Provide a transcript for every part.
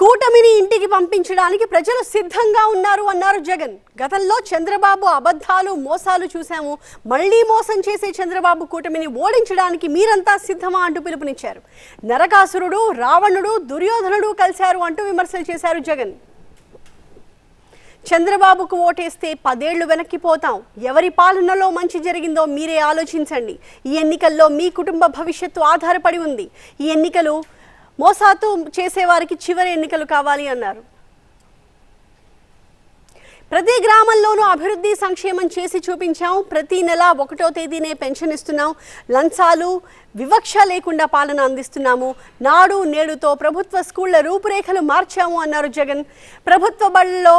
కూటమిని ఇంటికి పంపించడానికి ప్రజలు సిద్ధంగా ఉన్నారు అన్నారు జగన్. గతంలో చంద్రబాబు అబద్ధాలు మోసాలు చూశాము, మళ్లీ మోసం చేసే చంద్రబాబు కూటమిని ఓడించడానికి మీరంతా సిద్ధమా అంటూ పిలుపునిచ్చారు. నరకాసురుడు, రావణుడు, దుర్యోధనుడు కలిశారు అంటూ విమర్శలు చేశారు జగన్. చంద్రబాబుకు ఓటేస్తే 10 ఏళ్లు వెనక్కిపోతాం, ఎవరి పాలనలో మంచి జరిగిందో మీరే ఆలోచించండి, ఈ ఎన్నికల్లో మీ కుటుంబ భవిష్యత్తు ఆధారపడి ఉంది, ఈ ఎన్నికలు మోసాతు చేసేవారికి చివరి ఎన్నికలు కావాలి అన్నారు. ప్రతి గ్రామంలోనూ అభివృద్ధి సంక్షేమం చేసి చూపించాం, ప్రతి నెల 1వ తేదీనే పెన్షన్ ఇస్తున్నాం, లంచాలు వివక్ష లేకుండా పాలన అందిస్తున్నాము, నాడు నేడుతో ప్రభుత్వ స్కూళ్ల రూపురేఖలు మార్చాము అన్నారు జగన్. ప్రభుత్వ బడుల్లో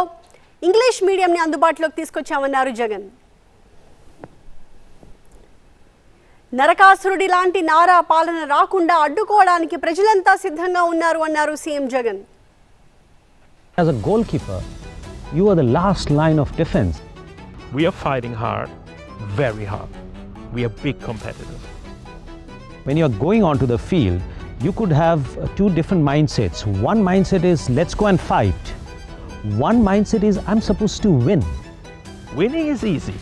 ఇంగ్లీష్ మీడియంని అందుబాటులోకి తీసుకొచ్చామన్నారు జగన్. నరకాసురుడి లాంటి నారా పాలన రాకుండా అడ్డుకోవడానికి ప్రజలంతా సిద్ధంగా ఉన్నారు అన్నారు CM Jagan. As a goalkeeper, you are the last line of defense. We are fighting hard, very hard. We are big competitors. When you are going onto the field, you could have two different mindsets. One mindset is let's go and fight. One mindset is I'm supposed to win. Winning is easy,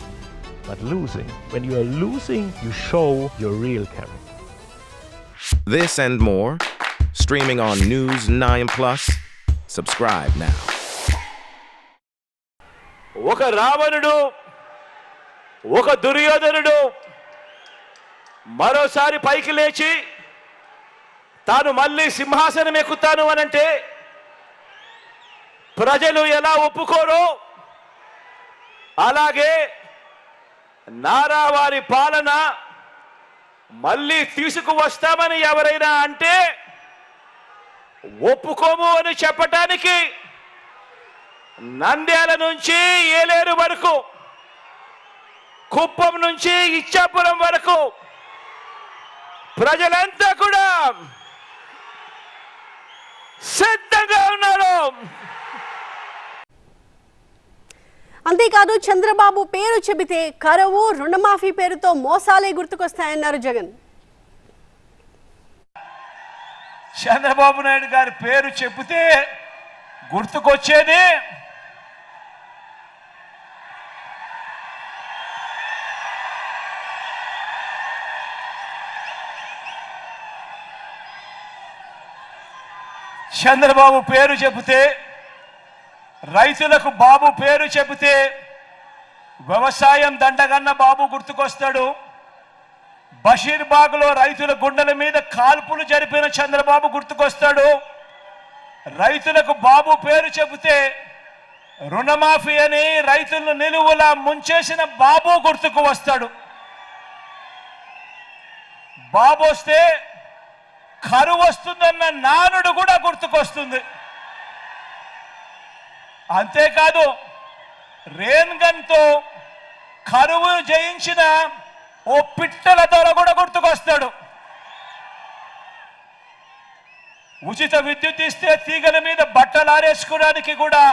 but losing, when you are losing, you show your real character. This and more, streaming on News 9+. Subscribe now. ఒక రావణుడు, ఒక దుర్యోధనుడు మరోసారి పైకి లేచి తాను మళ్ళీ సింహాసనం ఎక్కుతాను అనంటే ప్రజలు ఎలా ఒప్పుకోరో, అలాగే నారావారి పాలన మళ్ళీ తీసుకువస్తామని ఎవరైనా అంటే ఒప్పుకోము అని చెప్పటానికి నంద్యాల నుంచి ఏలేరు వరకు, కుప్పం నుంచి ఇచ్చాపురం వరకు ప్రజలంతా కూడా సిద్ధంగా ఉన్నారు. అంతేకాదు చంద్రబాబు పేరు చెబితే కరువు, రుణమాఫీ పేరుతో మోసాలే గుర్తుకొస్తాయన్నారు జగన్. చంద్రబాబు నాయుడు గారి పేరు చెబితే గుర్తుకొచ్చేది చంద్రబాబు పేరు చెబితే, రైతులకు బాబు పేరు చెబితే వ్యవసాయం దండగన్న బాబు గుర్తుకొస్తాడు. బషీర్బాగ్లో రైతుల గుండెల మీద కాల్పులు జరిపిన చంద్రబాబు గుర్తుకొస్తాడు. రైతులకు బాబు పేరు చెబితే రుణమాఫీ అని రైతులను నిలువులా ముంచేసిన బాబు గుర్తుకు వస్తాడు. బాబు వస్తే కరువు వస్తుందన్న నానుడు కూడా గుర్తుకొస్తుంది. అంతేకాదు రేన్ గన్తో కరువు జయించిన ఓ పిట్టల దొర కూడా గుర్తుకొస్తాడు. ఉచిత విద్యుత్ ఇస్తే తీగల మీద బట్టలు ఆరేసుకోవడానికి కూడా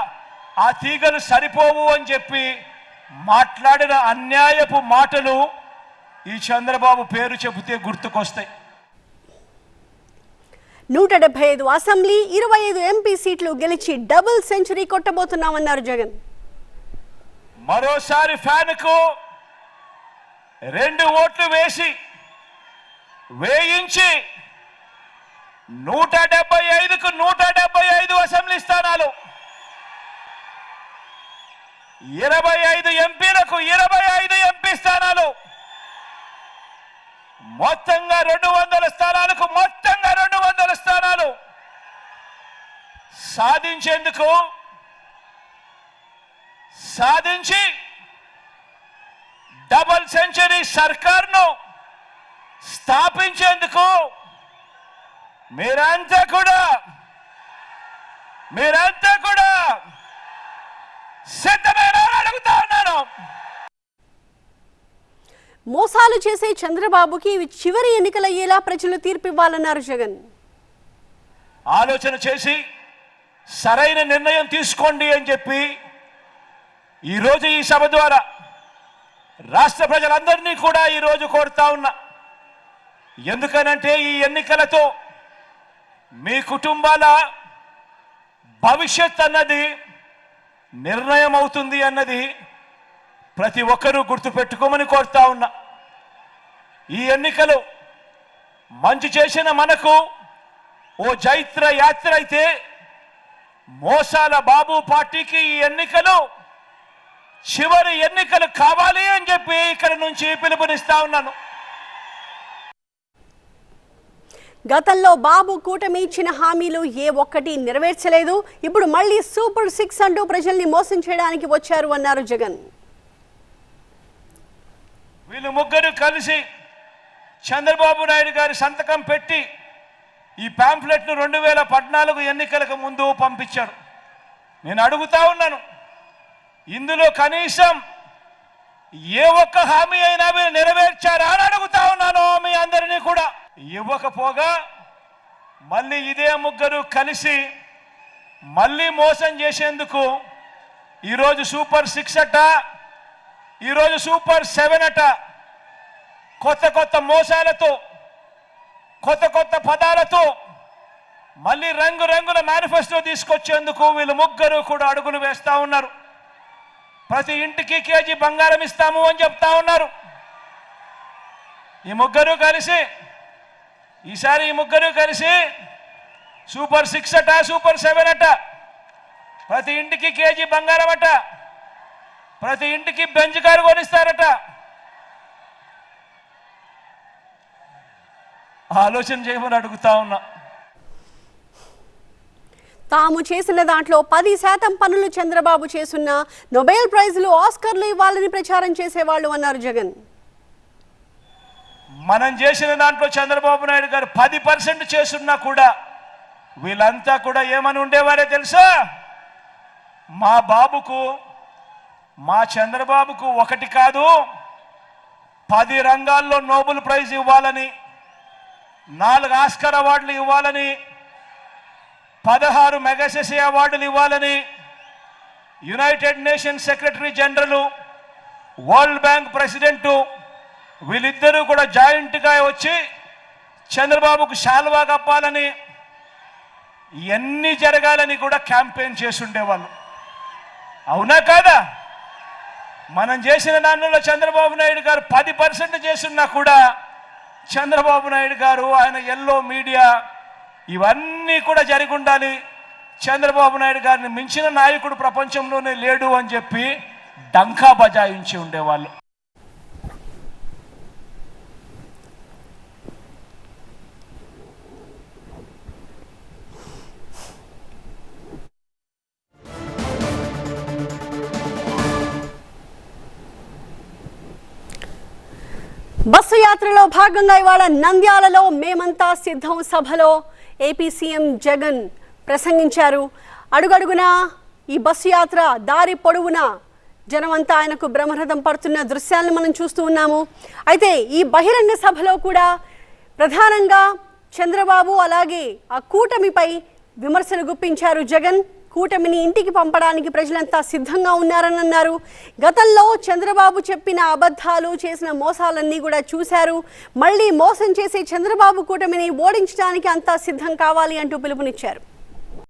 ఆ తీగలు సరిపోవు అని చెప్పి మాట్లాడిన అన్యాయపు మాటలు ఈ చంద్రబాబు పేరు చెబితే గుర్తుకొస్తాయి. 175 అసెంబ్లీ, 25 ఎంపీ సీట్లు గెలిచి డబుల్ సెంచరీ కొట్టబోతున్నామన్నారు జగన్. మరోసారి ఫ్యాన్కు 2 ఓట్లు వేయించి 175కు 175 అసెంబ్లీ స్థానాలు, 25 ఎంపీలకు 25 ఎంపీ స్థానాలు, మొత్తంగా 200 స్థానాలకు మొత్తంగా 200 స్థానాలు సాధించి డబుల్ సెంచరీ సర్కార్ను స్థాపించేందుకు మీరంతా కూడా సిద్ధమేనా అడుగుతా ఉన్నాను. మోసాలు చేసే చంద్రబాబుకి ఇవి చివరి ఎన్నికలయ్యేలా ప్రజలు తీర్పివ్వాలన్నారు జగన్. ఆలోచన చేసి సరైన నిర్ణయం తీసుకోండి అని చెప్పి ఈరోజు ఈ సభ ద్వారా రాష్ట్ర ప్రజలందరినీ కూడా ఈరోజు కోరుతా ఉన్నా. ఎందుకనంటే ఈ ఎన్నికలతో మీ కుటుంబాల భవిష్యత్ అన్నది నిర్ణయం అవుతుంది అన్నది ప్రతి ఒక్కరూ గుర్తుపెట్టుకోమని కోరుతా ఉన్నా. ఈ ఎన్నికలు మంచి చేసిన మనకు ఓ జైత్ర యాత్ర అయితే, మోసాల బాబు పార్టీకి ఈ ఎన్నికలు చివరి ఎన్నికలు కావాలి అని చెప్పి ఇక్కడ నుంచి పిలుపునిస్తా ఉన్నాను. గతంలో బాబు కూటమి ఇచ్చిన హామీలు ఏ ఒక్కటి నెరవేర్చలేదు. ఇప్పుడు మళ్ళీ సూపర్ 6 అంటూ ప్రజల్ని మోసం చేయడానికి వచ్చారు అన్నారు జగన్. వీళ్ళు ముగ్గురు కలిసి చంద్రబాబు నాయుడు గారి సంతకం పెట్టి ఈ పాంఫ్లెట్ను 2014 ఎన్నికలకు ముందు పంపించారు. నేను అడుగుతా ఉన్నాను, ఇందులో కనీసం ఏ ఒక్క హామీ అయినా మీరు నెరవేర్చారా అని అడుగుతా ఉన్నాను మీ అందరినీ కూడా. ఇవ్వకపోగా మళ్ళీ ఇదే ముగ్గురు కలిసి మళ్ళీ మోసం చేసేందుకు ఈరోజు సూపర్ 6 అట, ఈరోజు సూపర్ 7 అట, కొత్త కొత్త మోసాలతో, కొత్త కొత్త పదాలతో మళ్ళీ రంగురంగుల మేనిఫెస్టో తీసుకొచ్చేందుకు వీళ్ళు ముగ్గురు కూడా అడుగులు వేస్తా ఉన్నారు. ప్రతి ఇంటికి కేజీ బంగారం ఇస్తాము అని చెప్తా ఉన్నారు. ఈ ముగ్గురు కలిసి ఈసారి సూపర్ 6 అట, సూపర్ 7 అట, ప్రతి ఇంటికి కేజీ బంగారం అట, ప్రతి ఇంటికి బెంచ్ కారు కొనిస్తారట. ఆలోచన చేయమని అడుగుతా ఉన్నా. తాము చేసిన దాంట్లో 10% పనులు చంద్రబాబు చేసున్న నోబెల్ ప్రైజులు, ఆస్కర్లు ఇవ్వాలని ప్రచారం చేసేవాళ్ళు అన్నారు జగన్. మనం చేసిన దాంట్లో చంద్రబాబు నాయుడు గారు 10% చేస్తున్నా కూడా వీళ్ళంతా కూడా ఏమని ఉండేవారే తెలుసా? మా బాబుకు, మా చంద్రబాబుకు 1 కాదు 10 రంగాల్లో నోబెల్ ప్రైజ్ ఇవ్వాలని, 4 ఆస్కర్ అవార్డులు ఇవ్వాలని, 16 మెగాసెసే అవార్డులు ఇవ్వాలని, United nations secretary general, world bank president వీళ్ళిద్దరూ కూడా జాయింట్గా వచ్చి చంద్రబాబుకు శాల్వా కప్పాలని, ఇవన్నీ జరగాలని కూడా క్యాంపెయిన్ చేస్తుండేవాళ్ళు. అవునా కాదా? మనం చేసిన దానిలో చంద్రబాబు నాయుడు గారు 10% చేస్తున్నా కూడా చంద్రబాబు నాయుడు గారు, ఆయన ఎల్లో మీడియా ఇవన్నీ కూడా జరిగి ఉండాలి, చంద్రబాబు నాయుడు గారిని మించిన నాయకుడు ప్రపంచంలోనే లేడు అని చెప్పి డంకా బజాయించి ఉండేవాళ్ళు. బస్సు యాత్రలో భాగంగా ఇవాళ నంద్యాలలో మేమంతా సిద్ధం సభలో ఏపీ సీఎం జగన్ ప్రసంగించారు. అడుగడుగునా ఈ బస్సు యాత్ర దారి పొడవునా జనమంతా ఆయనకు బ్రహ్మరథం పడుతున్న దృశ్యాలను మనం చూస్తూ ఉన్నాము. అయితే ఈ బహిరంగ సభలో కూడా ప్రధానంగా చంద్రబాబు అలాగే ఆ కూటమిపై విమర్శలు గుప్పించారు జగన్. కూటమిని ఇంటికి పంపడానికి ప్రజలంతా సిద్ధంగా ఉన్నారని అన్నారు. గతంలో చంద్రబాబు చెప్పిన అబద్ధాలు, చేసిన మోసాలన్నీ కూడా చూశారు. మళ్ళీ మోసం చేసే చంద్రబాబు కూటమిని ఓడించడానికి అంతా సిద్ధం కావాలి అంటూ పిలుపునిచ్చారు.